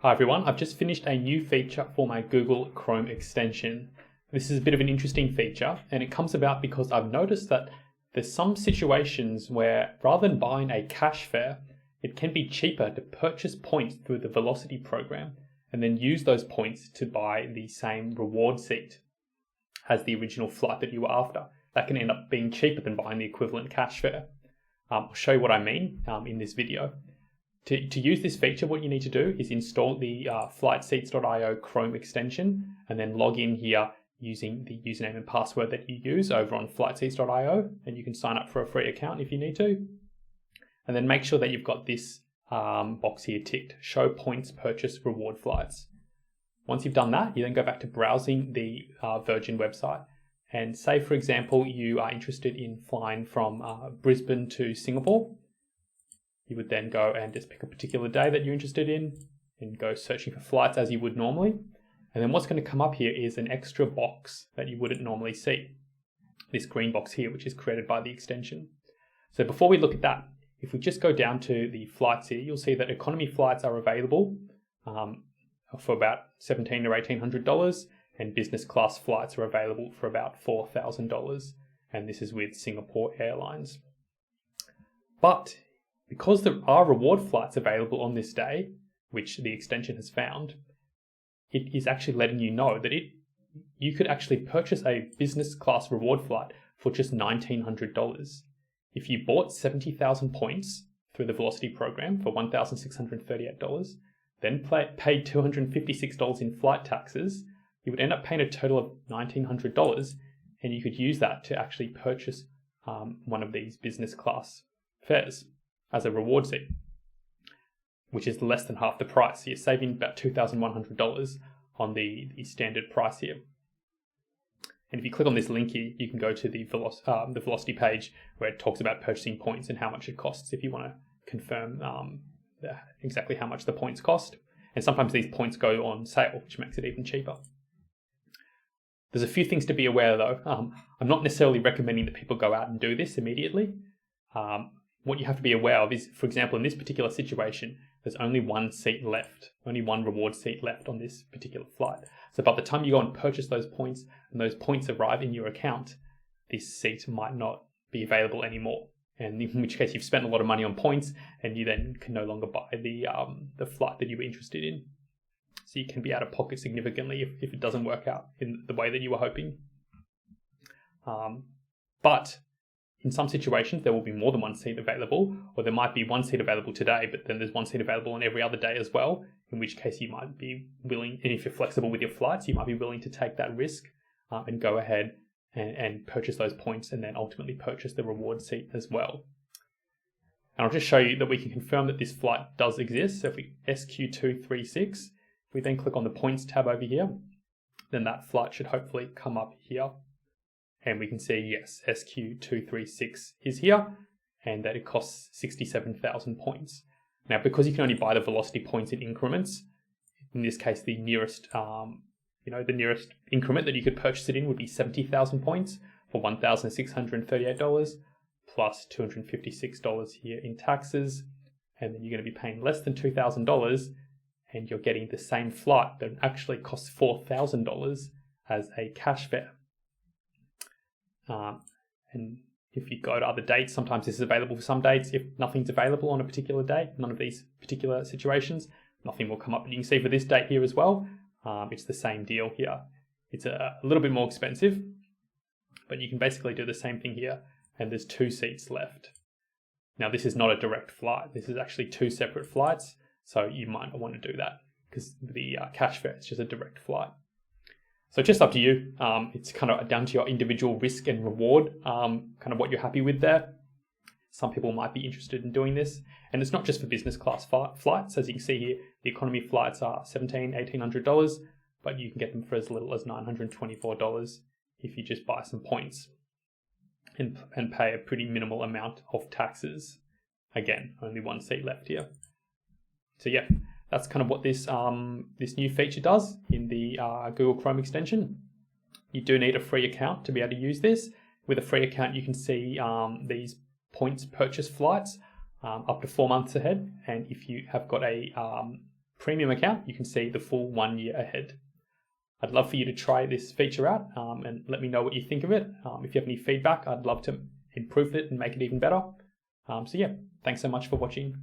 Hi everyone, I've just finished a new feature for my Google Chrome extension. This is a bit of an interesting feature and it comes about because I've noticed that there's some situations where rather than buying a cash fare, it can be cheaper to purchase points through the Velocity program and then use those points to buy the same reward seat as the original flight that you were after. That can end up being cheaper than buying the equivalent cash fare. I'll show you what I mean in this video. To use this feature, what you need to do is install the flightseats.io Chrome extension and then log in here using the username and password that you use over on flightseats.io, and you can sign up for a free account if you need to. And then make sure that you've got this box here ticked, show points purchase reward flights. Once you've done that, you then go back to browsing the Virgin website and say, for example, you are interested in flying from Brisbane to Singapore. You would then go and just pick a particular day that you're interested in and go searching for flights as you would normally. And then what's going to come up here is an extra box that you wouldn't normally see. This green box here, which is created by the extension. So before we look at that, if we just go down to the flights here, you'll see that economy flights are available for about $1,700 or $1,800, and business class flights are available for about $4,000. And this is with Singapore Airlines. But because there are reward flights available on this day, which the extension has found, it is actually letting you know that you could actually purchase a business class reward flight for just $1,900. If you bought 70,000 points through the Velocity program for $1,638, then paid $256 in flight taxes, you would end up paying a total of $1,900, and you could use that to actually purchase one of these business class fares as a reward seat, which is less than half the price. So you're saving about $2,100 on the standard price here. And if you click on this link here, you can go to the Velocity page where it talks about purchasing points and how much it costs if you want to confirm exactly how much the points cost. And sometimes these points go on sale, which makes it even cheaper. There's a few things to be aware though. I'm not necessarily recommending that people go out and do this immediately. What you have to be aware of is, for example, in this particular situation, there's only one seat left, only one reward seat left on this particular flight. So by the time you go and purchase those points and those points arrive in your account, this seat might not be available anymore. And in which case you've spent a lot of money on points and you then can no longer buy the flight that you were interested in. So you can be out of pocket significantly if it doesn't work out in the way that you were hoping. But in some situations, there will be more than one seat available, or there might be one seat available today, but then there's one seat available on every other day as well, in which case you might be willing, and if you're flexible with your flights, you might be willing to take that risk and go ahead and purchase those points and then ultimately purchase the reward seat as well. And I'll just show you that we can confirm that this flight does exist. So if we SQ236, if we then click on the points tab over here, then that flight should hopefully come up here. And we can see, yes, SQ236 is here and that it costs 67,000 points. Now, because you can only buy the Velocity points in increments, in this case, the nearest increment that you could purchase it in would be 70,000 points for $1,638 plus $256 here in taxes. And then you're going to be paying less than $2,000 and you're getting the same flight that actually costs $4,000 as a cash fare. And if you go to other dates, sometimes this is available for some dates. If nothing's available on a particular date, none of these particular situations, nothing will come up. But you can see for this date here as well, it's the same deal here. It's a little bit more expensive, but you can basically do the same thing here, and there's two seats left. Now, this is not a direct flight. This is actually two separate flights, so you might not want to do that because the cash fare is just a direct flight. So just up to you. It's kind of down to your individual risk and reward, kind of what you're happy with there. Some people might be interested in doing this. And it's not just for business class flights. As you can see here, the economy flights are $1,700, $1,800, but you can get them for as little as $924 if you just buy some points and pay a pretty minimal amount of taxes. Again, only one seat left here. So yeah. That's kind of what this new feature does in the Google Chrome extension. You do need a free account to be able to use this. With a free account, you can see these points purchase flights up to 4 months ahead. And if you have got a premium account, you can see the full 1 year ahead. I'd love for you to try this feature out and let me know what you think of it. If you have any feedback, I'd love to improve it and make it even better. So yeah, thanks so much for watching.